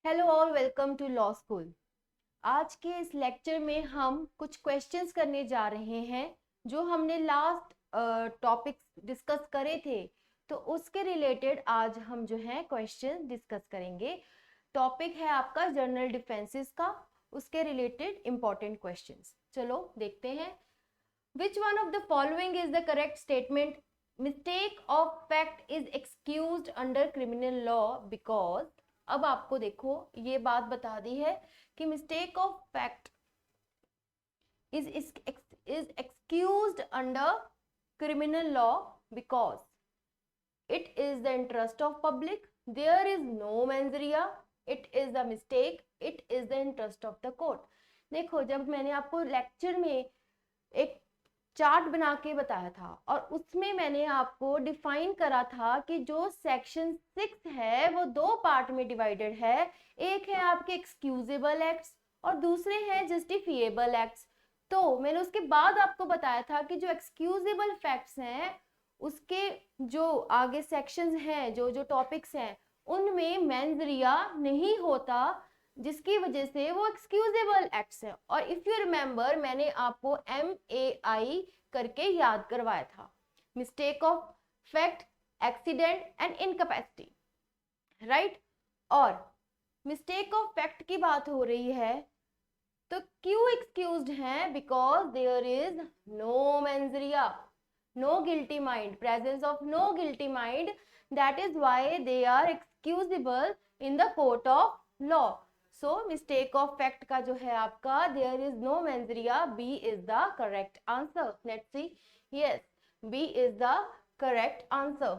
Hello all, welcome to law school. आज के इस लेक्चर में हम कुछ क्वेश्चंस करने जा रहे हैं जो हमने लास्ट टॉपिक्स डिस्कस करे थे। तो उसके रिलेटेड आज हम जो है क्वेश्चन डिस्कस करेंगे। टॉपिक है आपका जनरल डिफेंसेस का, उसके रिलेटेड इंपॉर्टेंट क्वेश्चंस। चलो देखते हैं। Which one of the following is the correct statement? Mistake of fact is excused under criminal law because. अब आपको देखो ये बात बता दी है कि mistake of fact is excused under criminal law because it is the interest of public, there is no mens rea, it is the mistake, it is the interest of the court। देखो, जब मैंने आपको lecture में एक chart बना के बताया था और उसमें मैंने आपको डिफाइन करा था कि जो सेक्शन 6 है वो दो पार्ट में डिवाइडेड है। एक है आपके एक्सक्यूजेबल एक्ट्स और दूसरे हैं जस्टिफिएबल एक्ट्स। तो मैंने उसके बाद आपको बताया था कि जो एक्सक्यूजेबल फैक्ट्स हैं उसके जो आगे सेक्शंस हैं, जो जो टॉपिक्स हैं, उनमें मेंस रिया नहीं होता, जिसकी वजह से वो एक्सक्यूजेबल एक्ट्स है। और इफ यू रिमेंबर, मैंने आपको MAI करके याद करवाया था, mistake of fact, accident and incapacity, right. और मिस्टेक ऑफ फैक्ट की बात हो रही है तो क्यों एक्सक्यूज्ड हैं? Because there is no mens rea, no guilty mind, presence of no guilty mind, that is why they are excusable in the court of law। so mistake of fact का जो है आपका there is no mens rea, B is the correct answer। let's see, yes, B is the correct answer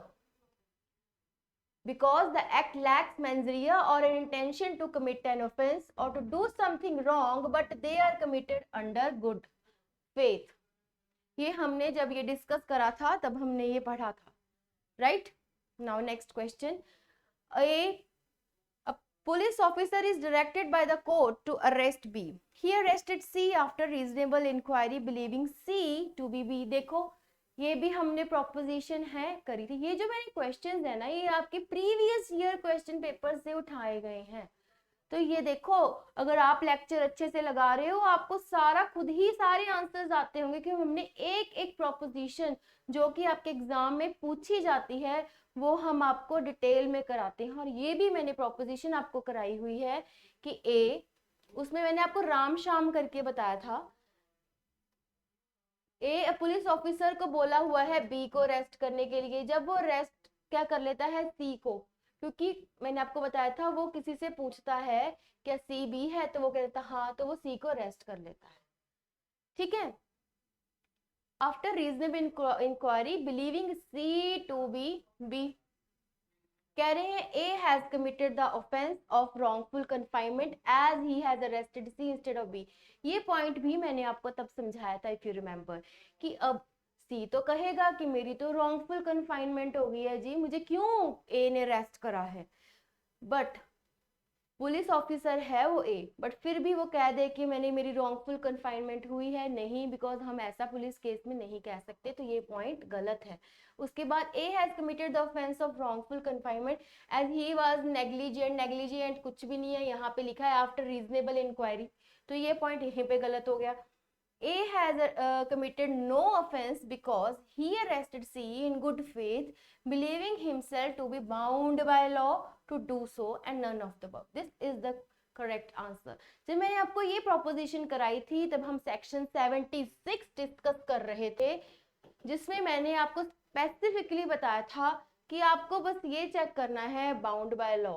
because the act lacks mens rea or an intention to commit an offense or to do something wrong, but they are committed under good faith। ये हमने जब ये discuss करा था तब हमने ये पढ़ा था, right. Now next question. a police officer is directed by the court to arrest B, he arrested C after reasonable inquiry believing C to be B। देखो, ये भी हमने प्रोपोजिशन है करी थी। ये जो मैंने क्वेश्चंस है ना, ये आपके प्रीवियस ईयर क्वेश्चन पेपर से उठाए गए हैं। तो ये देखो, अगर आप लेक्चर अच्छे से लगा रहे हो आपको सारा खुद ही सारे आंसर्स आते होंगे कि हमने एक एक प्रोपोजिशन जो कि आपके एग्जाम में पूछी जाती है वो हम आपको डिटेल में कराते हैं। और ये भी मैंने प्रोपोजिशन आपको कराई हुई है कि ए, उसमें मैंने आपको राम शाम करके बताया था। ए पुलिस ऑफिसर को बोला हुआ है बी को अरेस्ट करने के लिए, जब वो अरेस्ट क्या कर लेता है? सी को, क्योंकि मैंने आपको बताया था वो किसी से पूछता है क्या सी बी है, तो वो कहता हाँ, तो वो सी को अरेस्ट कर लेता है, ठीक है। After reasonable inquiry believing C to be B, कह रहे हैं A has committed the offence of wrongful confinement as he has arrested C instead of B. ये पॉइंट भी मैंने आपको तब समझाया था इफ यू रिमेंबर, कि अब सी तो कहेगा कि मेरी तो रॉन्गफुल कन्फाइनमेंट हो गई है जी, मुझे क्यों ए ने अरेस्ट करा है। बट पुलिस ऑफिसर है वो ए, बट फिर भी वो कह दे कि मेरी रॉन्गफुल कन्फाइनमेंट हुई है, नहीं, बिकॉज हम ऐसा पुलिस केस में नहीं कह सकते, तो ये पॉइंट गलत है। उसके बाद A has committed the offence of wrongful confinement as he was negligent, negligent कुछ भी नहीं है, यहाँ पे लिखा है आफ्टर रीजनेबल इंक्वायरी, तो ये पॉइंट यहीं पे गलत हो गया। A has committed no offense because he arrested C in good faith, believing himself to be bound by law to do so, and none of the above। This is the correct answer। जब मैंने आपको ये proposition कराई थी तब हम section 76 discuss कर रहे थे, जिसमें मैंने आपको स्पेसिफिकली बताया था कि आपको बस ये चेक करना है bound by law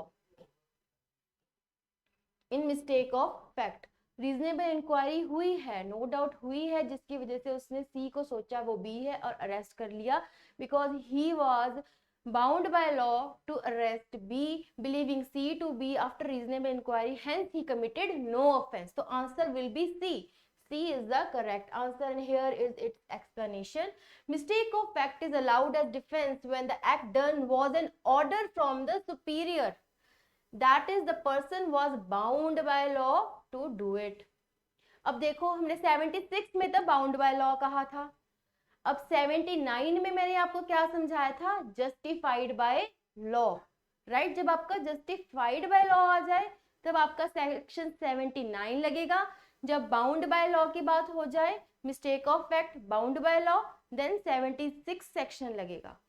in mistake of fact. Reasonable inquiry हुई है, नो डाउट हुई है, जिसकी वजह से उसने सी को सोचा वो बी है और अरेस्ट कर लिया, because he was bound by law to arrest B believing C to be after reasonable inquiry, hence he committed no offense। so answer will be C। C is the correct answer and here is its explanation। mistake of fact is allowed as defense when the act done was an order from the superior, that is the person was bound by law to do it। अब देखो, हमने 76 में तो bound by law कहा था, अब 79 में मैंने आपको क्या समझाया था? Justified by law, right. जब आपका जस्टिफाइड बाय लॉ आ जाए तब आपका सेक्शन 79 लगेगा। जब बाउंड बाय लॉ की बात हो जाए, mistake of fact, bound by law, then 76 section लगेगा।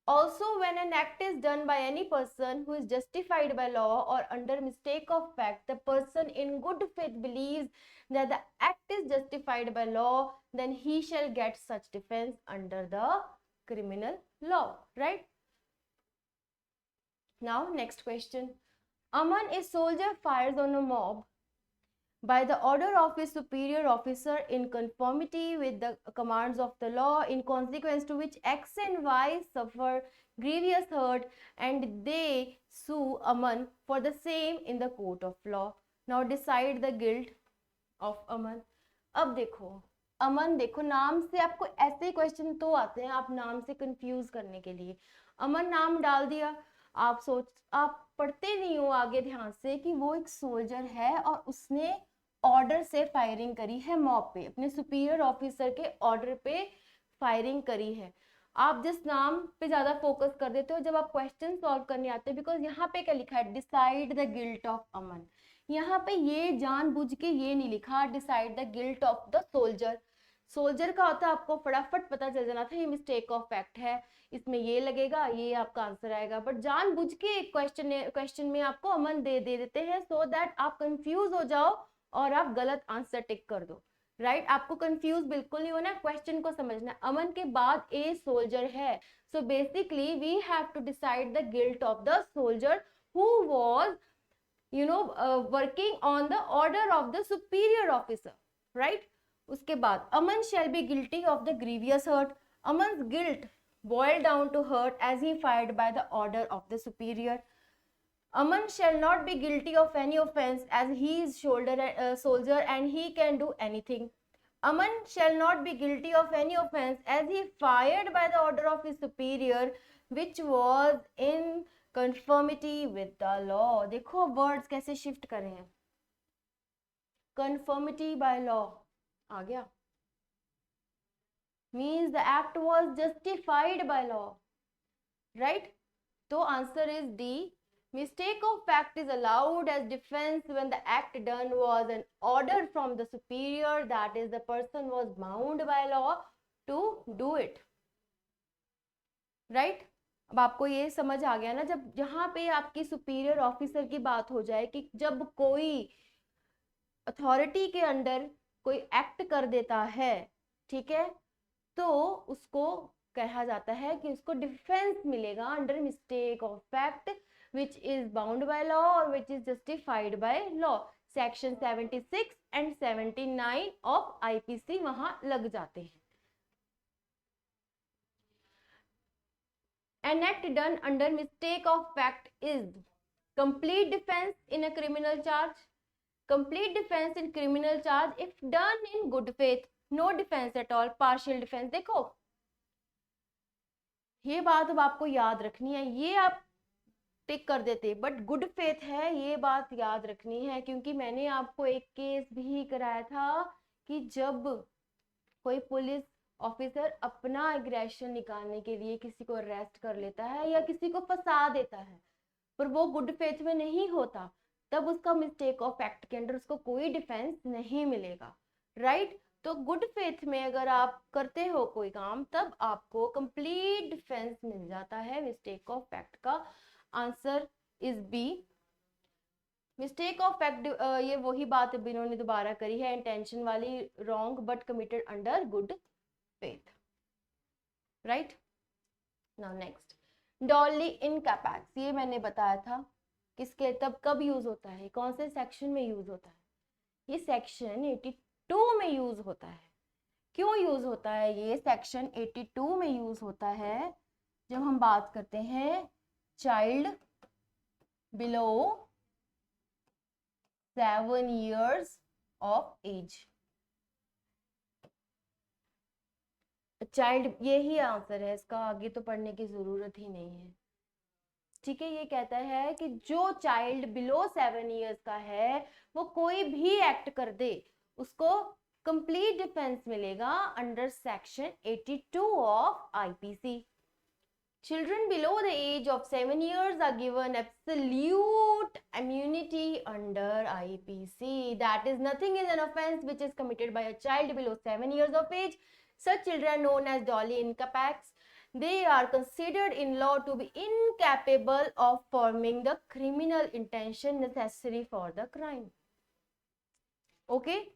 Also, when an act is done by any person who is justified by law or under mistake of fact, the person in good faith believes that the act is justified by law, then he shall get such defense under the criminal law, right? Now, next question. Aman, a soldier, fires on a mob by the order of his superior officer in conformity with the commands of the law, in consequence to which X and Y suffer grievous hurt, and they sue Aman for the same in the court of law. Now decide the guilt of Aman. अब देखो, अमन देखो, नाम से आपको ऐसे question तो आते हैं, आप नाम से कंफ्यूज करने के लिए अमन नाम डाल दिया, आप पढ़ते नहीं हो आगे ध्यान से कि वो एक सोल्जर है और उसने ऑर्डर से फायरिंग करी है मॉब पे, अपने सुपीरियर ऑफिसर के ऑर्डर पे फायरिंग करी है। आप जिस नाम पे ज्यादा फोकस कर देते हो जब आप क्वेश्चन सॉल्व करने आते हो, बिकॉज यहाँ पे क्या लिखा है, डिसाइड द गिल्ट ऑफ अमन। यहाँ पे ये जानबूझ के ये नहीं लिखा decide the guilt of the soldier. Soldier का होता है आपको फटाफट पता चल जाना था ये मिस्टेक ऑफ फैक्ट है, इसमें ये लगेगा, ये आपका आंसर आएगा, बट जानबूझ के क्वेश्चन में आपको अमन दे देते हैं सो दैट आप कंफ्यूज हो जाओ और आप गलत आंसर टिक कर दो, राइट? आपको कंफ्यूज बिल्कुल नहीं होना, क्वेश्चन को समझना। अमन के बाद ए सोल्जर है, so basically we have to decide the guilt of the soldier who was working on the order of the superior officer, right? उसके बाद Aman shall be guilty of the grievous hurt. Aman's guilt boiled down to hurt as he fired by the order of the superior. Aman shall not be guilty of any offense as he is soldier and he can do anything. Aman shall not be guilty of any offense as he fired by the order of his superior which was in conformity with the law. देखो words कैसे shift करें हैं, conformity by law आ गया, means the act was justified by law, right? So answer is D. Mistake of fact is allowed as defense when the act done was an order from the superior, that is the person was bound by law to do it, right? अब आपको ये समझ आ गया ना, जब जहां पे आपकी सुपीरियर ऑफिसर की बात हो जाए कि जब कोई अथॉरिटी के अंडर कोई एक्ट कर देता है, ठीक है, तो उसको कहा जाता है कि उसको डिफेंस मिलेगा under mistake of fact which is bound by law और which is justified by law. Section 76 and 79 of IPC वहां लग जाते हैं। An act done under mistake of fact is complete defense in a criminal charge, complete defense in criminal charge if done in good faith, no defense at all, partial defense। देखो ये बात अब आपको याद रखनी है, ये आप टिक कर देते बट गुड फेथ है, ये बात याद रखनी है, क्योंकि मैंने आपको एक केस भी कराया था कि जब कोई पुलिस ऑफिसर अपना एग्रेशन निकालने के लिए किसी को अरेस्ट कर लेता है या किसी को फंसा देता है पर वो गुड फेथ में नहीं होता, तब उसका मिस्टेक ऑफ फैक्ट के अंडर उसको कोई डिफेंस नहीं मिलेगा, राइट? तो गुड फेथ में अगर आप करते हो कोई काम तब आपको कंप्लीट डिफेंस मिल जाता है मिस्टेक ऑफ फैक्ट का। Answer is B. Mistake of fact ये वही बात इन्होंने दोबारा करी है, इंटेंशन वाली, wrong but committed under good faith, right? Now next, doli incapax, ये मैंने बताया था किसके तब कब यूज होता है, कौन से सेक्शन में यूज होता है, ये सेक्शन 82 में यूज होता है। क्यों यूज होता है ये सेक्शन 82 में यूज होता है? जब हम बात करते हैं child below 7 years of age, child, यही आंसर है इसका, आगे तो पढ़ने की जरूरत ही नहीं है, ठीक है? ये कहता है कि जो चाइल्ड बिलो 7 years का है वो कोई भी एक्ट कर दे उसको कंप्लीट डिफेंस मिलेगा under section 82 of IPC. Children below the age of 7 years are given absolute immunity under IPC. That is, nothing is an offense which is committed by a child below 7 years of age. Such children are known as dolly incapax. They are considered in law to be incapable of forming the criminal intention necessary for the crime. Okay.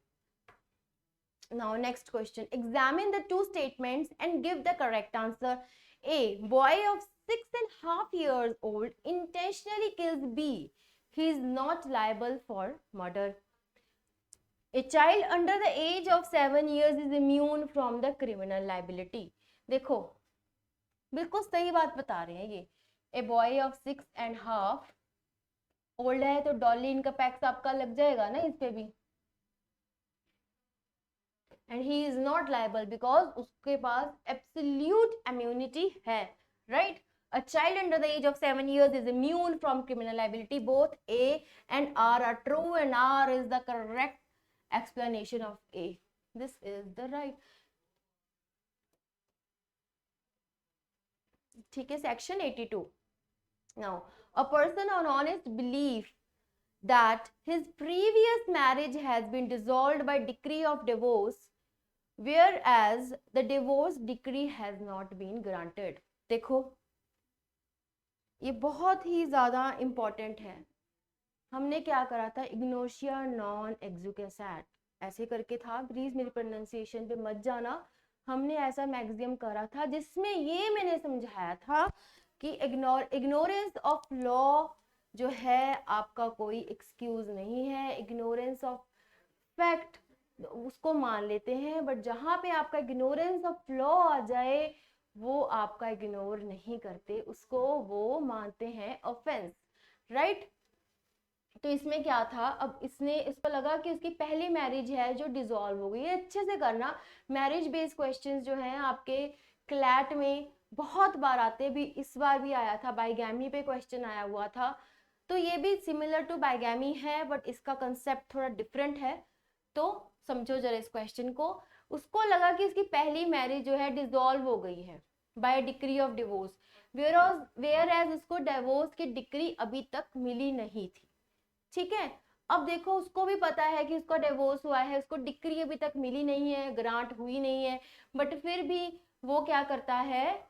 Now next question. Examine the two statements and give the correct answer. A. Boy of 6.5 years old intentionally kills B. He is not liable for murder. A child under the age of 7 years is immune from the criminal liability. देखो बिल्कुल सही बात बता रहे हैं ये. A boy of 6.5 old है तो डॉली इनकैपेक्स आपका लग जाएगा ना इस पे भी. And he is not liable because उसके पास absolute immunity है, right? A child under the age of 7 years is immune from criminal liability. Both A and R are true, and R is the correct explanation of A. This is the right. ठीक है, section 82. Now, a person on honest belief that his previous marriage has been dissolved by decree of divorce, whereas the divorce decree has not been granted. देखो ये बहुत ही ज़्यादा important है. हमने क्या करा था, इग्नोशिया नॉन एग्जुकेसैट ऐसे करके था. प्लीज़ मेरी प्रोनाउंसिएशन पे मत जाना. हमने ऐसा मैक्सिम करा था जिसमें ये मैंने समझाया था कि इग्नोरेंस ऑफ लॉ जो है आपका कोई एक्सक्यूज नहीं है. इग्नोरेंस ऑफ फैक्ट उसको मान लेते हैं, बट जहाँ पे आपका इग्नोरेंस ऑफ लॉ आ जाए वो आपका इग्नोर नहीं करते, उसको वो मानते हैं ऑफेंस, राइट. तो इसमें क्या था, अब इसको लगा कि उसकी पहली मैरिज है जो डिसॉल्व हो गई है. अच्छे से करना, मैरिज बेस्ड क्वेश्चंस जो हैं आपके क्लैट में बहुत बार आते, भी इस बार भी आया था, बाइगैमी पे क्वेश्चन आया हुआ था. तो ये भी सिमिलर टू बाइगैमी है, बट इसका कंसेप्ट थोड़ा डिफरेंट है. तो समझो जरा इस क्वेश्चन को. उसको लगा कि उसकी पहली मैरिज जो है डिसॉल्व हो गई है by decree of divorce, where as उसको डिवोर्स की डिक्री अभी तक मिली नहीं थी. ठीक है, अब देखो उसको भी पता है कि उसका डिवोर्स हुआ है, उसको डिक्री अभी तक मिली नहीं है, ग्रांट हुई नहीं है, बट फिर भी वो क्या करता है,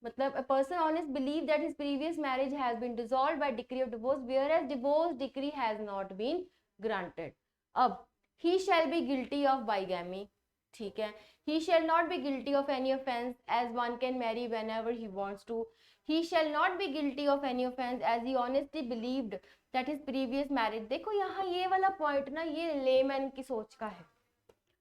मतलब a person honest believe that his previous marriage has been dissolved by decree of divorce, whereas divorce decree has not been granted. अब he shall be guilty of bigamy. ठीक है, he shall not be guilty of any offense as one can marry whenever he wants to. He shall not be guilty of any offense as he honestly believed that his previous marriage. देखो यहाँ ये वाला point ना, ये layman की सोच का है.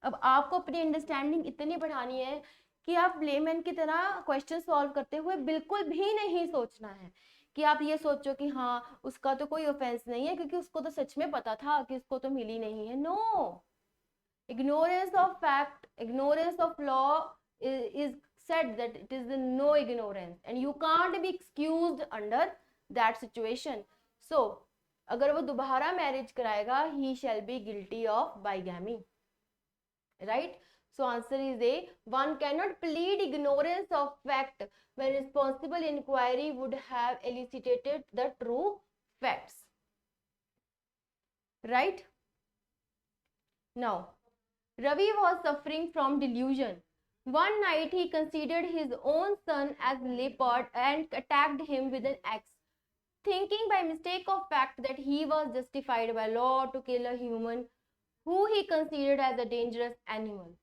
अब आपको अपनी अंडरस्टैंडिंग इतनी बढ़ानी है कि आप लेमैन की तरह क्वेश्चन सॉल्व करते हुए बिल्कुल भी नहीं सोचना है कि आप ये सोचो कि हाँ उसका तो कोई ऑफेंस नहीं है क्योंकि उसको तो सच में पता था कि उसको तो मिली नहीं है. No, ignorance of fact, ignorance of law is said that it is the no ignorance and you can't be excused under that situation. So अगर वो दोबारा मैरिज कराएगा, he shall be guilty of bigamy, right? So answer is A. One cannot plead ignorance of fact when responsible inquiry would have elicited the true facts, right? Now Ravi was suffering from delusion. One night he considered his own son as leopard and attacked him with an axe, thinking by mistake of fact that he was justified by law to kill a human who he considered as a dangerous animal.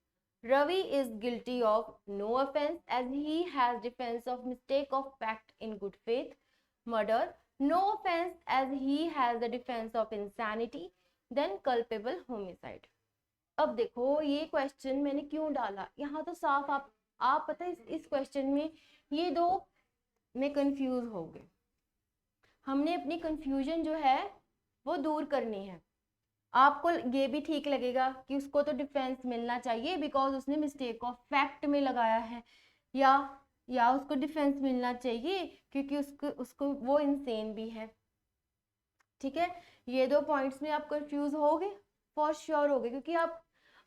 Ravi is guilty of no offense as he has defense of mistake of fact in good faith. Murder, no offense as he has the defense of insanity, then culpable homicide. अब देखो ये question मैंने क्यों डाला यहाँ, तो साफ आप पता है इस क्वेश्चन में ये दो में कंफ्यूज हो गए. हमने अपनी कंफ्यूजन जो है वो दूर करनी है. आपको ये भी ठीक लगेगा कि उसको तो डिफेंस मिलना चाहिए बिकॉज उसने मिस्टेक ऑफ फैक्ट में लगाया है, या उसको डिफेंस मिलना चाहिए क्योंकि उसको वो इंसेन भी है. ठीक है, ये दो पॉइंट्स में आप कंफ्यूज हो गए, फॉर श्योर हो गए, क्योंकि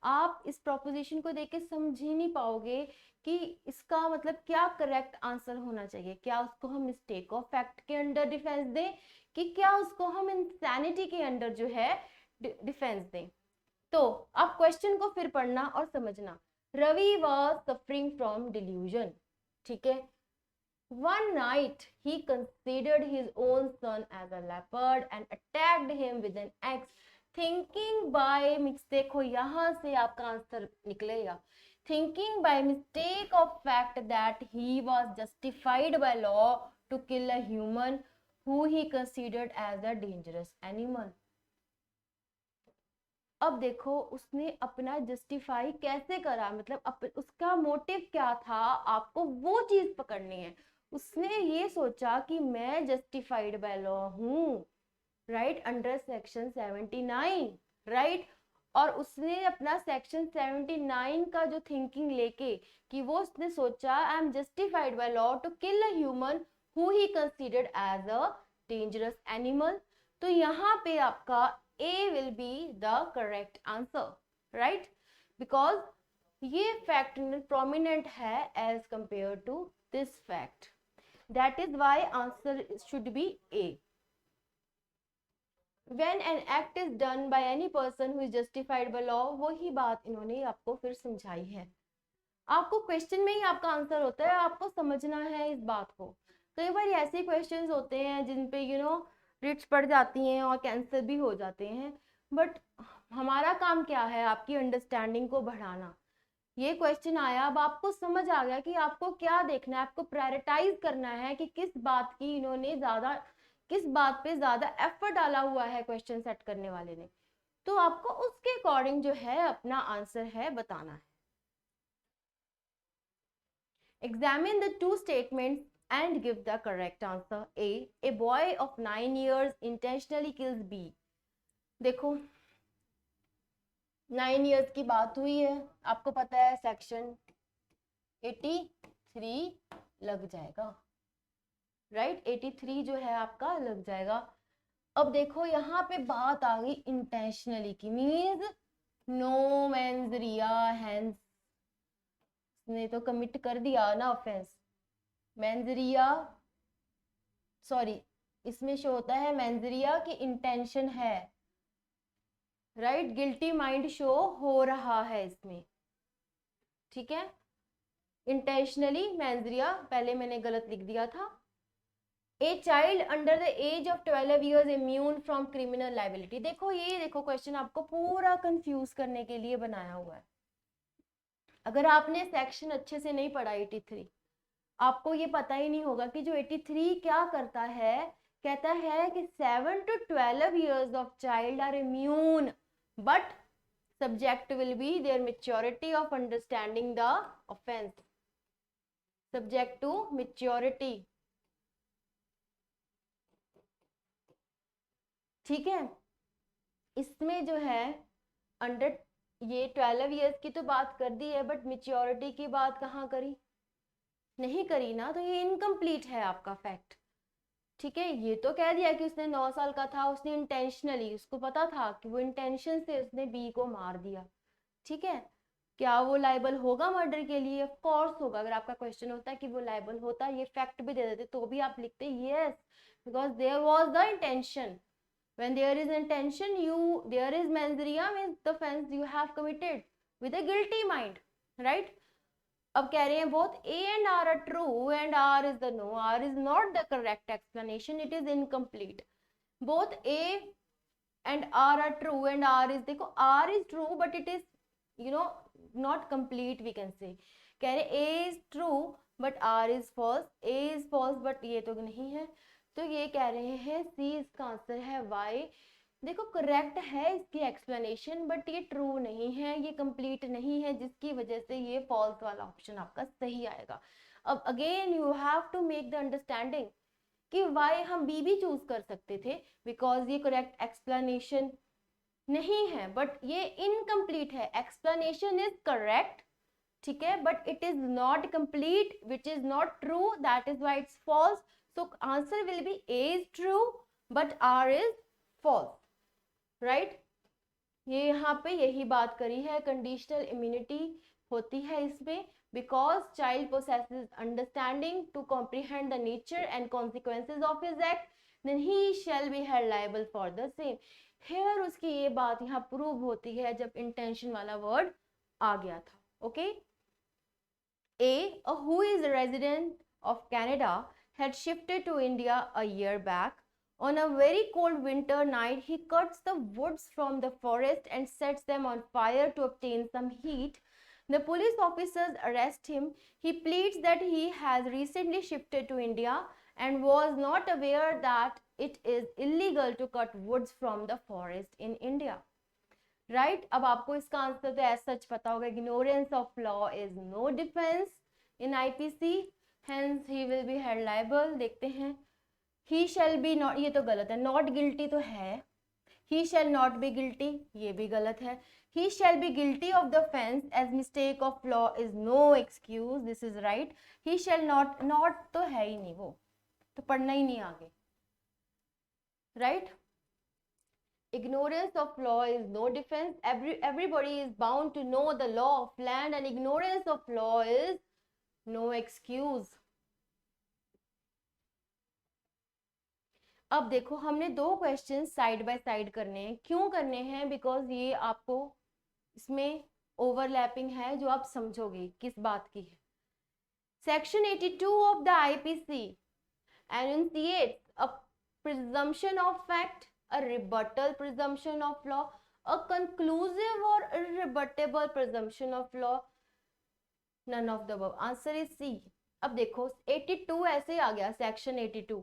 आप इस प्रोपोजिशन को देख के समझ ही नहीं पाओगे कि इसका मतलब क्या करेक्ट आंसर होना चाहिए। क्या उसको हम मिस्टेक ऑफ फैक्ट के अंडर डिफेंस दें कि क्या उसको हम इंसैनिटी के अंडर जो है डिफेंस दें। तो आप क्वेश्चन को फिर पढ़ना और समझना। Ravi was suffering from delusion, ठीक है। One night he considered his own son as a leopard and attacked him with an axe, thinking by mistake, देखो यहाँ से आपका आंसर निकलेगा, thinking by mistake of fact that he was justified by law to kill a human who he considered as a dangerous animal. अब देखो उसने अपना justify कैसे करा, मतलब उसका मोटिव क्या था, आपको वो चीज पकड़नी है। उसने ये सोचा कि मैं जस्टिफाइड बाय लॉ हूं, राइट, अंडर सेक्शन 79, राइट। और उसने अपना सेक्शन 79 का जो थिंकिंग लेके कि वो उसने सोचा I am justified by law to kill a human who he considered as a dangerous animal. तो यहाँ पे आपका A will be the correct answer, right? Because ये fact prominent है as compared to this fact. That is why answer should be A. When an act is done by any person who is justified by law, वही बात इन्होंने आपको फिर समझाई है। आपको क्वेश्चन में ही आपका आंसर होता है, आपको समझना है इस बात को। कई बार ऐसे क्वेश्चंस होते हैं जिन पे रिट्स पड़ जाती हैं और कैंसिल भी हो जाते हैं, बट हमारा काम क्या है, आपकी अंडरस्टैंडिंग को बढ़ाना। ये क्वेश्चन आया, अब आपको समझ आ गया कि आपको क्या देखना है, आपको प्रायोरिटाइज करना है कि किस बात की इन्होंने ज्यादा, किस बात पे ज्यादा एफर्ट डाला हुआ है क्वेश्चन सेट करने वाले ने। तो आपको उसके अकॉर्डिंग जो है अपना आंसर है बताना है। Examine the two statements and give the correct answer. A boy of 9 years intentionally kills B. देखो 9 years की बात हुई है, आपको पता है सेक्शन 83 लग जाएगा, राइट, 83 जो है आपका लग जाएगा। अब देखो यहाँ पे बात आ गई इंटेंशनली की, means no mens rea, hence ने तो कमिट कर दिया ना ऑफेंस। मेंजरिया, सॉरी, इसमें शो होता है मेंजरिया की इंटेंशन है, राइट, गिल्टी माइंड शो हो रहा है इसमें, ठीक है। इंटेंशनली मेंजरिया, पहले मैंने गलत लिख दिया था। A child under the age of 12 years immune from criminal liability. देखो ये देखो क्वेश्चन आपको पूरा कंफ्यूज करने के लिए बनाया हुआ है। अगर आपने सेक्शन अच्छे से नहीं पढ़ा 83, आपको ये पता ही नहीं होगा कि जो 83 क्या करता है, कहता है कि 7 to 12 years of child are immune, but subject will be their maturity of understanding the offense, subject to maturity, ठीक है। इसमें जो है अंडर ये 12 years की तो बात कर दी है, बट मेच्योरिटी की बात कहाँ करी, नहीं करी ना, तो ये इनकम्प्लीट है आपका फैक्ट, ठीक है। ये तो कह दिया कि उसने 9 साल का था, उसने इंटेंशनली, उसको पता था कि वो इंटेंशन से उसने बी को मार दिया, ठीक है। क्या वो लाइबल होगा मर्डर के लिए? ऑफ कोर्स होगा। अगर आपका क्वेश्चन होता है कि वो लाइबल होता, ये फैक्ट भी दे देते तो भी आप लिखते yes, because there was the intention. when there is intention, there is mens rea, means the offense you have committed with a guilty mind, right? अब कह रहे हैं both A and R are true and R is the no. R is not the correct explanation. It is incomplete. Both A and R are true and R is, देखो R is true but it is not complete, we can say. कह रहे A is true but R is false. A is false but ये तो नहीं है, तो ये कह रहे हैं C इसका आंसर है Y। देखो करेक्ट है इसकी एक्सप्लेनेशन, बट ये ट्रू नहीं है, ये कंप्लीट नहीं है, जिसकी वजह से ये फॉल्स वाला ऑप्शन आपका सही आएगा। अब again you have to make the understanding कि वाई हम बी भी चूज कर सकते थे, बिकॉज ये करेक्ट एक्सप्लेनेशन नहीं है, बट ये इनकम्प्लीट है। एक्सप्लेनेशन इज करेक्ट, ठीक है, but it is not complete, which is not true, that is why it's false. So answer will be A is true but R is false, right? ये यहाँ पे यही बात करी है, कंडीशनल इम्यूनिटी होती है इसमें, because child possesses understanding to comprehend the nature and consequences of his act, then he shall be held liable for the same. Here उसकी ये बात यहाँ प्रूव होती है जब इंटेंशन वाला वर्ड आ गया था। Okay, A who is a resident of Canada had shifted to India a year back. On a very cold winter night, he cuts the woods from the forest and sets them on fire to obtain some heat. The police officers arrest him. He pleads that he has recently shifted to India and was not aware that it is illegal to cut woods from the forest in India. Right अब आपको इसका answer तो ऐसा सच पता होगा, ignorance of law is no defence in IPC, hence he will be held liable. देखते हैं, ही शैल बी नॉट, ये तो गलत है, नॉट गिल्टी तो है, he shall not be guilty ये भी गलत है, he shall be guilty of the offence as mistake of law is no excuse, this is right. He shall not, not तो है ही नहीं, वो तो पढ़ना ही नहीं आगे, right. Ignorance of law is no defense. Everybody is bound to know the law of land, and ignorance of law is no excuse. अब देखो हमने दो क्वेश्चन साइड बाय साइड करने हैं। क्यों करने हैं? बिकॉज ये आपको इसमें ओवरलैपिंग है जो आप समझोगे किस बात की है। Section 82 of the IPC enunciates a presumption of fact, a rebuttal presumption of law, a conclusive or irrebuttable presumption of law, none of the above. Answer is C. अब देखो 82 ऐसे आ गया, सेक्शन 82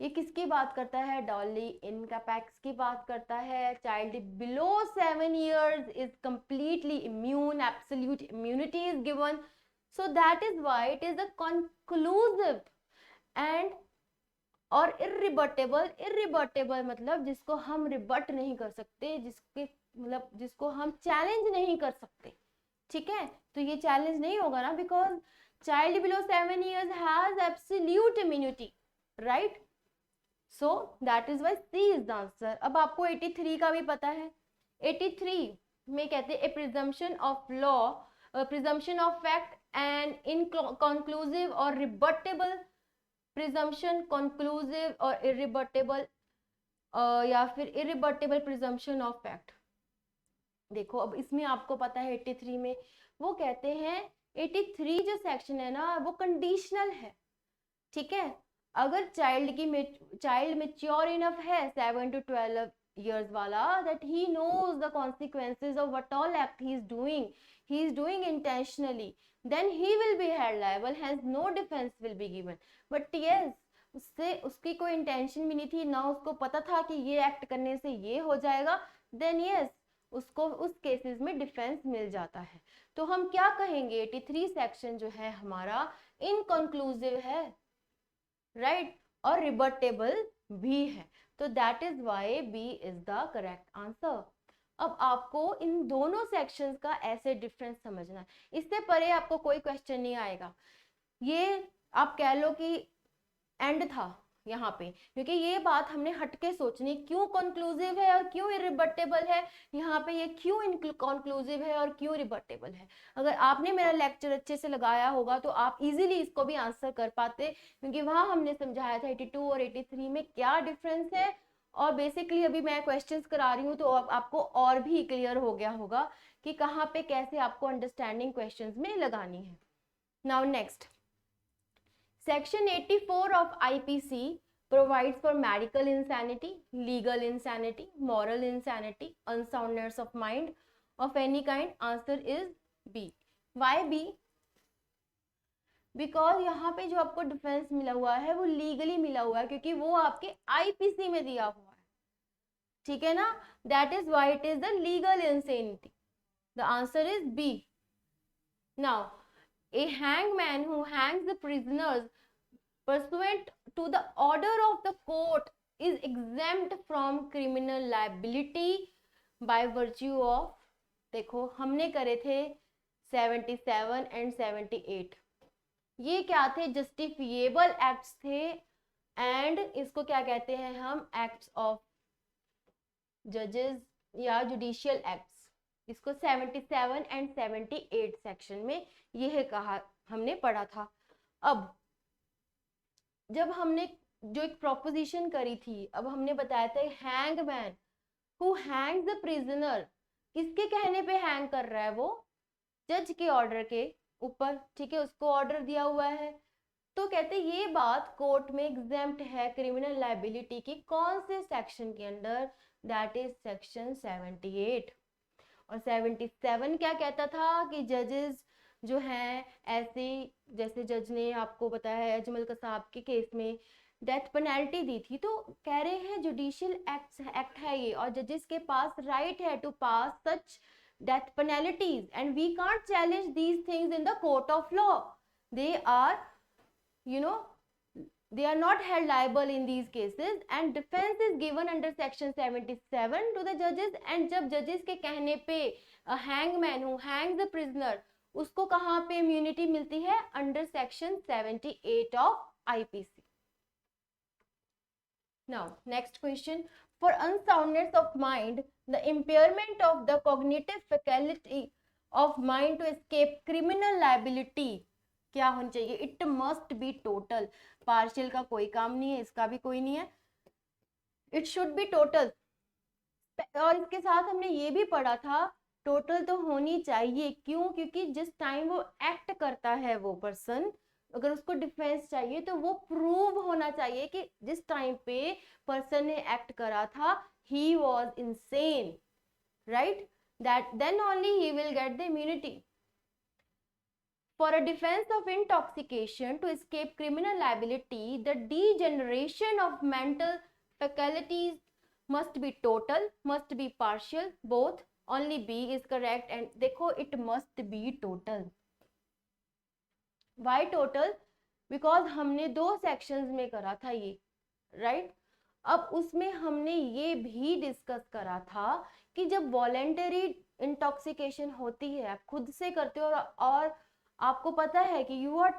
ये किसकी बात करता है? डॉली इनकैपेक्स की बात करता है। Child below 7 years is completely immune, absolute immunity is given, so that is why it is a conclusive and और इरिबटेबल, इरिबटेबल मतलब जिसको हम रिबट नहीं कर सकते, जिसके मतलब जिसको हम चैलेंज नहीं कर सकते, ठीक है। तो ये चैलेंज नहीं होगा ना, because child below 7 years has absolute immunity, right. So that is why C is the answer. अब आपको 83 का भी पता है। 83 में कहते हैं a presumption of law, presumption of fact and inconclusive और रिबटेबल प्रिजम्पशन, कंक्लूसिव और इरिबटेबल या फिर इरिबटेबल प्रिजम्पशन ऑफ फैक्ट। देखो अब इसमें आपको पता है 83 में वो कहते हैं, 83 जो सेक्शन है ना वो कंडीशनल है, ठीक है। अगर चाइल्ड मेच्योर इनफ है 7 to 12 years वाला, that he knows the consequences of what all act he is doing intentionally, then he will be held liable, hence no defense will be given. But yes, उसकी कोई intention भी नहीं थी, ना उसको पता था कि ये एक्ट करने से ये हो जाएगा, then yes उसको उस केसेस में डिफेंस मिल जाता है। तो हम क्या कहेंगे, 83 सेक्शन जो है हमारा इनकंक्लूसिव है, राइट, और रिबटेबल भी है, तो that is why B is the correct answer. अब आपको इन दोनों सेक्शंस का ऐसे डिफरेंस समझना है, इससे परे आपको कोई क्वेश्चन नहीं आएगा। ये आप कह लो कि एंड था यहाँ पे, क्योंकि ये बात हमने हटके सोचनी, क्यों कंक्लूसिव है और क्यों इरिबटेबल है, यहाँ पे ये क्यों कंक्लूसिव है और क्यों रिबटेबल है। अगर आपने मेरा लेक्चर अच्छे से लगाया होगा तो आप इजीली इसको भी आंसर कर पाते, क्योंकि वहां हमने समझाया था 82 और 83 में क्या डिफरेंस है, और बेसिकली अभी मैं क्वेश्चंस करा रही हूँ तो आपको और भी क्लियर हो गया होगा कि कहाँ पे कैसे आपको अंडरस्टैंडिंग क्वेश्चंस में लगानी है। Now next, Section 84 of IPC provides for medical insanity, legal insanity, moral insanity, unsoundness of mind of any kind. Answer is B. Why B? Because यहाँ पे जो आपको डिफेंस मिला हुआ है वो लीगली मिला हुआ है, क्योंकि वो आपके IPC में दिया हुआ है, ठीक है ना। That is why it is the legal insanity. The answer is B. Now, a hangman who hangs the prisoners pursuant to the order of the court is exempt from criminal liability by virtue of, देखो हमने करे थे 77 and 78, ये क्या थे, justifiable acts थे, and इसको क्या कहते हैं हम, एक्ट्स ऑफ जजेस या जुडिशियल एक्ट्स, इसको 77 एंड 78 सेक्शन में यह कहा हमने पढ़ा था। अब जब हमने जो एक प्रोपोजिशन करी थी, अब हमने बताया था hangman who Hanks the prisoner, किसके कहने पे हैंग कर रहा है वो? जज के ऑर्डर के ऊपर, ठीक है, उसको ऑर्डर दिया हुआ है। तो कहते ये बात कोर्ट में एग्जेम्प्ट है क्रिमिनल लाइबिलिटी की, कौन से सेक्शन के अंडर? That is section 78। और 77 क्या कहता था कि जजेस जो हैं ऐसे, जैसे जज ने आपको बताया है अजमल कसाब के केस में डेथ पेनल्टी दी थी, तो कह रहे हैं जुडिशियल एक्ट है ये, और जजेस के पास राइट है to pass such death penalties and we can't challenge these things in the court of law. They are they are not held liable in these cases and defense is given under section 77 to the judges। and जब judges के कहने पे a hangman who hangs the prisoner, उसको कहाँ पे immunity मिलती है? under section 78 of IPC। now next question, for unsoundness of mind, the impairment of the cognitive faculty of mind to escape criminal liability क्या होनी चाहिए? It must be total. Partial का कोई काम नहीं है, इसका भी कोई नहीं है, इट शुड बी टोटल। और इसके साथ हमने ये भी पढ़ा था टोटल तो होनी चाहिए, क्यों? क्योंकि जिस टाइम वो एक्ट करता है वो पर्सन, अगर उसको डिफेंस चाहिए तो वो प्रूव होना चाहिए कि जिस टाइम पे पर्सन ने एक्ट करा था he was insane, right? That then only he will get the immunity. For a defense of intoxication to escape criminal liability, the degeneration of mental faculties must be total, must be partial, both, only B is correct। and देखो it must be total। Why total? Because हमने दो sections में करा था ये, right? अब उसमें हमने ये भी डिस्कस करा था कि जब वॉलेंटरी इंटॉक्सिकेशन होती है, आप खुद से करते हो और आपको पता है कि यू आर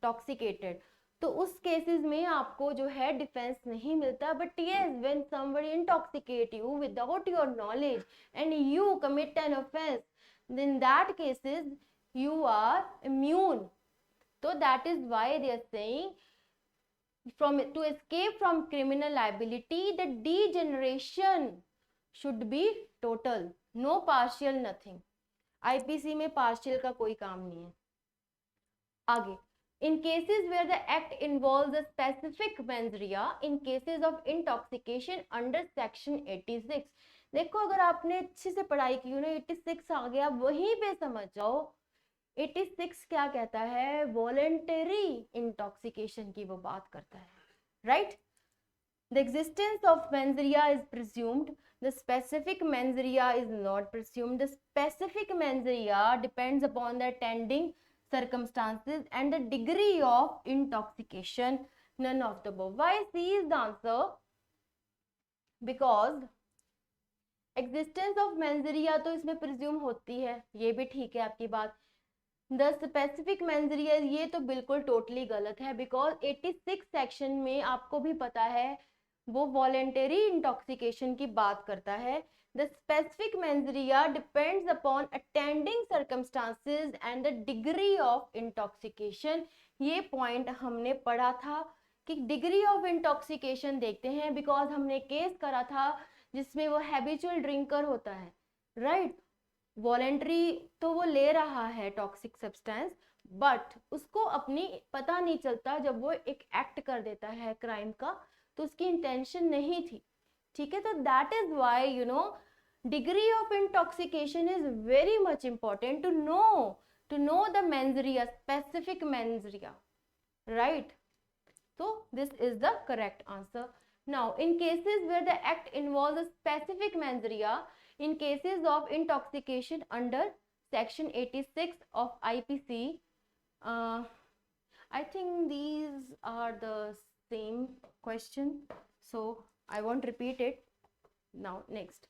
टॉक्सिकेटेड, तो उस केसेस में आपको जो है डिफेंस नहीं मिलता। But yes, when somebody intoxicate you without your knowledge and you commit an offence, in that cases you are immune. तो that is why they are saying from to escape from criminal liability the degeneration should be total, no partial, nothing। IPC में partial का कोई काम नहीं है। आगे, in cases where the act involves a specific mens rea in cases of intoxication under section 86। देखो अगर आपने अच्छे से पढ़ाई की हो ना, 86 आ गया, वहीं पे समझ जाओ 86 क्या कहता है? वॉलेंटरी इंटॉक्सिकेशन की वो बात करता है, right? The existence of mens rea is presumed, the specific mens rea is not presumed। The specific mens rea depends upon the attending circumstances and the degree of intoxication, none of the above। Why C is the answer? Because existence of mens rea तो इसमें presume होती है, ये भी ठीक है आपकी बात। द स्पेसिफिक मेंस रिया ये तो बिल्कुल टोटली गलत है, बिकॉज 86 सेक्शन में आपको भी पता है वो वॉलेंटरी इंटॉक्सिकेशन की बात करता है। The specific mens Riya depends upon attending circumstances and the degree of intoxication. ये पॉइंट हमने पढ़ा था कि डिग्री ऑफ इंटॉक्सिकेशन देखते हैं, बिकॉज हमने केस करा था जिसमें वो हैबिचुअल ड्रिंकर होता है, राइट? वॉलेंटरी तो वो ले रहा है टॉक्सिक सब्सटेंस, बट उसको अपनी पता नहीं चलता, जब वो एक एक्ट कर देता है क्राइम का तो उसकी इंटेंशन नहीं थी, ठीक है? तो that is why you know degree of intoxication is very much important to know the mens rea, specific mens rea, right? So this is the correct answer। Now in cases where the act involves a specific mens rea, in cases of intoxication under section 86 of IPC, I think these are the same question, so I won't repeat it now। Next,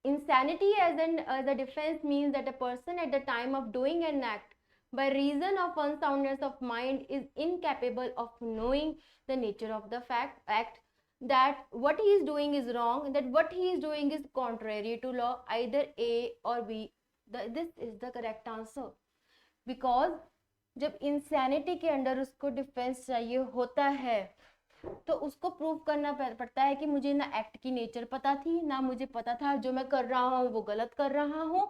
insanity as a defense means that a person at the time of doing an act by reason of unsoundness of mind is incapable of knowing the nature of the act। that what he is doing is wrong, that what he is doing is contrary to law, either A or B. This is the correct answer. Because जब insanity के under उसको defence चाहिए होता है तो उसको prove करना पड़ता है कि मुझे ना एक्ट की नेचर पता थी, ना मुझे पता था जो मैं कर रहा हूँ वो गलत कर रहा हूँ,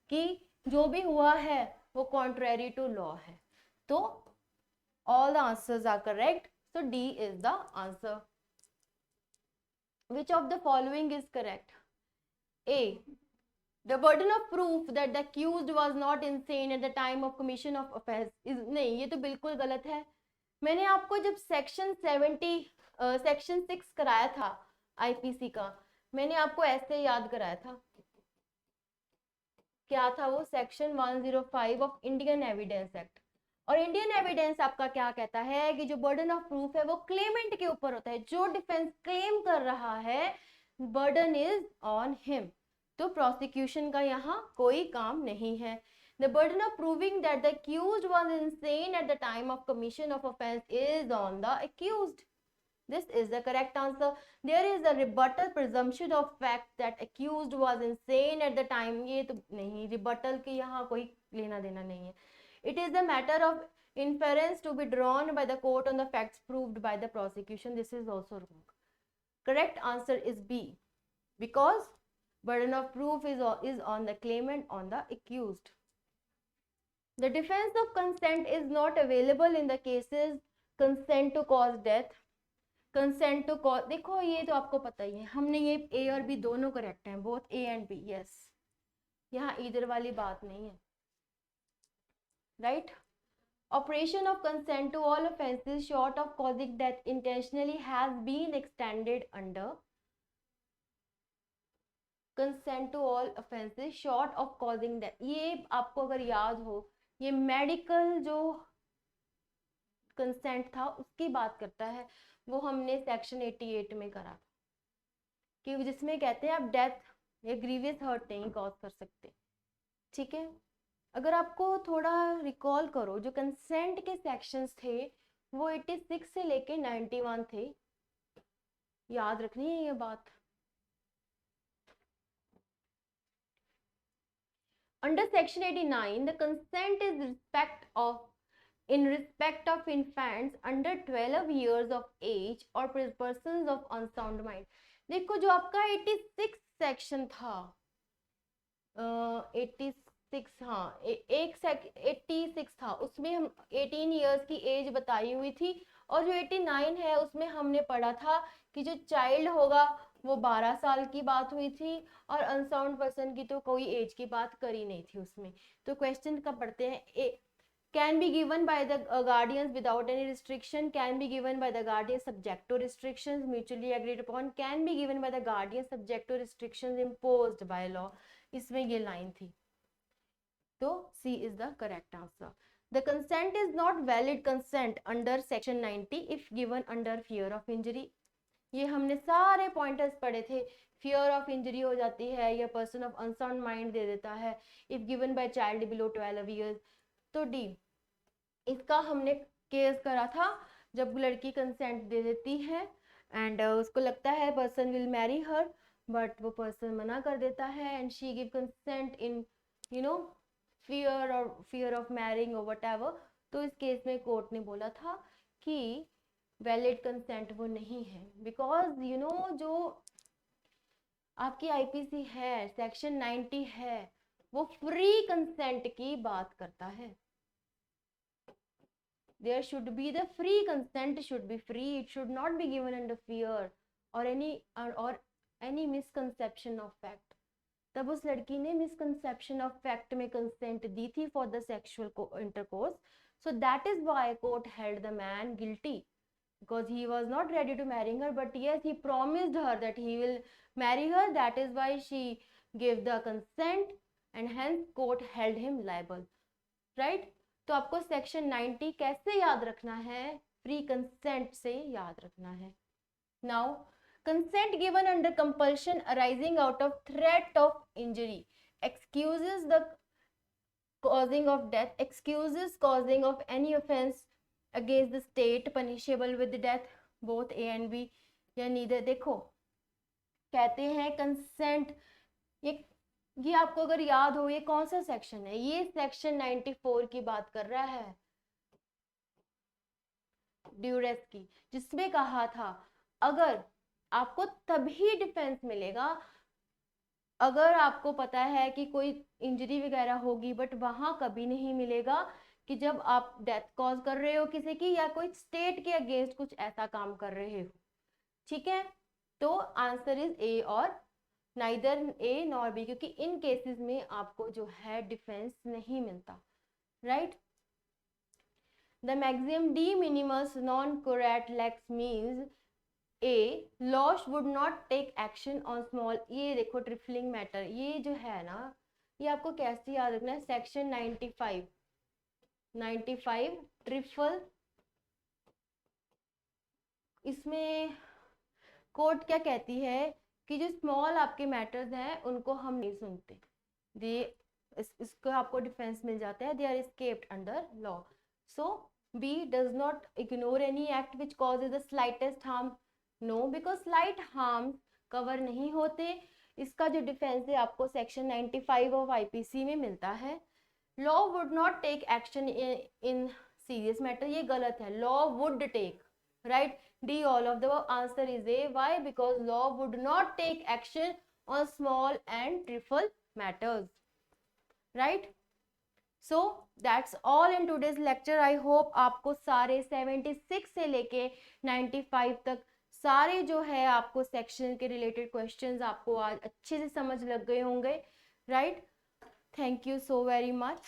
कि जो भी हुआ है वो कॉन्ट्रेरी टू लॉ है. तो all the answers are correct. So D is the answer. Which of the following is correct? A. The burden of proof that the accused was not insane at the time of commission of offense is, नहीं, ये तो बिल्कुल गलत है. मैंने आपको जब section 6 कराया था आईपीसी का, मैंने आपको ऐसे याद कराया था. क्या था वो? Section 105 of Indian evidence act. और इंडियन एविडेंस आपका क्या कहता है कि जो बर्डन ऑफ प्रूफ है वो क्लेमेंट के ऊपर होता है. जो डिफेंस क्लेम कर रहा है, बर्डन इज ऑन हिम. तो प्रोसिक्यूशन का यहाँ कोई काम नहीं है. The burden of proving that the accused was insane at the time of commission of offense is on the accused. This is the correct answer. There is a rebuttal presumption of fact that accused was insane at the time. ये तो नहीं, rebuttal के यहाँ कोई लेना देना नहीं है. It is a matter of inference to be drawn by the court on the facts proved by the prosecution. This is also wrong. Correct answer is B, because burden of proof is on the claimant, on the accused. The defense of consent is not available in the cases consent to cause death, consent to cause. देखो ये तो आपको पता ही है, हमने ये A और B दोनों करेक्ट हैं, both A and B. yes, यहाँ इधर वाली बात नहीं है. right? Operation of consent to all offenses short of causing death intentionally has been extended under consent to all offenses short of causing death. ये आपको अगर याद हो, ये मेडिकल जो कंसेंट था उसकी बात करता है. वो हमने सेक्शन 88 में करा था, कि जिसमें कहते हैं आप डेथ या ग्रीवियस हर्ट नहीं कॉज कर सकते. ठीक है, अगर आपको थोड़ा रिकॉल करो, जो कंसेंट के सेक्शंस थे वो 86 से लेके 91 थे. याद रखनी है ये बात. Under section 89, the consent is in respect of infants under 12 years of age or persons of unsound mind. देखो जो आपका 86 सेक्शन था, 86, हाँ, 86 था, उसमें हम 18 इयर्स की एज बताई हुई थी. और जो 89 है उसमें हमने पढ़ा था कि जो चाइल्ड होगा वो 12 साल की बात हुई थी, और अनसाउंड पर्सन की तो कोई एज की बात करी नहीं थी उसमें. तो क्वेश्चन का पढ़ते हैं. Can be given by the guardians without any restriction, can be given by the guardian subject to restrictions mutually agreed upon, can be given by the guardian subject to restrictions imposed by law. इसमें ये line थी. तो C is the correct answer. The consent is not valid consent under section 90 if given under fear of injury. ये हमने सारे pointers पढ़े थे. Fear of injury हो जाती है या person of unsound mind they देता है if given by child below 12 years. तो डी, इसका हमने केस करा था जब लड़की कंसेंट दे देती है एंड उसको लगता है person will marry her, but वो पर्सन मना कर देता है and she give consent in fear of marrying or whatever. तो इस केस में कोर्ट ने बोला था कि वैलिड कंसेंट वो नहीं है, बिकॉज जो आपकी आईपीसी है सेक्शन 90 है वो फ्री कंसेंट की बात करता है. there should be the free consent should be free, it should not be given under fear or any misconception of fact. तब उस लड़की ने मिसकंसेप्शन ऑफ फैक्ट में कंसेंट दी थी for the sexual intercourse. So that is why court held the man guilty, because he was not ready to marry her, but yes, he promised her that he will marry her. That is why she gave the consent and hence court held him liable. right? तो आपको section 90 कैसे याद रखना है? Free consent से याद रखना है. Now consent given under compulsion arising out of threat of injury excuses the causing of death, excuses causing of any offense against the state punishable with death, both A and B. या neither. देखो कहते हैं consent, ये आपको अगर याद हो ये कौन सा सेक्शन है, ये सेक्शन 94 की बात कर रहा है, ड्यूरेस की, जिसमें कहा था अगर आपको तभी डिफेंस मिलेगा अगर आपको पता है कि कोई इंजरी वगैरह होगी, बट वहां कभी नहीं मिलेगा कि जब आप डेथ कॉज कर रहे हो किसी की या कोई स्टेट के अगेंस्ट कुछ ऐसा काम कर रहे हो। ठीक है, तो आंसर इज ए और नाइदर ए नॉर बी, क्योंकि इन केसेस में आपको जो है डिफेंस नहीं मिलता, right. The maximum de minimis non curat lex means a law would not take action on small, ये देखो ट्रिफलिंग मैटर, ये जो है ना ये आपको कैसे याद रखना है, सेक्शन 95 ट्रिफल, इसमें कोर्ट क्या कहती है कि जो स्मॉल आपके मैटर्स हैं उनको हम नहीं सुनते, दे इसको आपको डिफेंस मिल जाता है, they are escaped under law. So B does not ignore any act which causes the slightest harm, no, because slight harm cover नहीं होते। इसका जो डिफेंस है आपको सेक्शन 95 ऑफ आईपीसी में मिलता है। Law would not take action in serious matter, ये गलत है, law would take, right, D all of the answer is A, why, because law would not take action on small and trifle matters, right. So that's all in today's lecture. I hope आपको सारे 76 से लेके 95 तक सारे जो है आपको section के रिलेटेड क्वेश्चंस आपको आज अच्छे से समझ लग गए होंगे, right. Thank you so very much.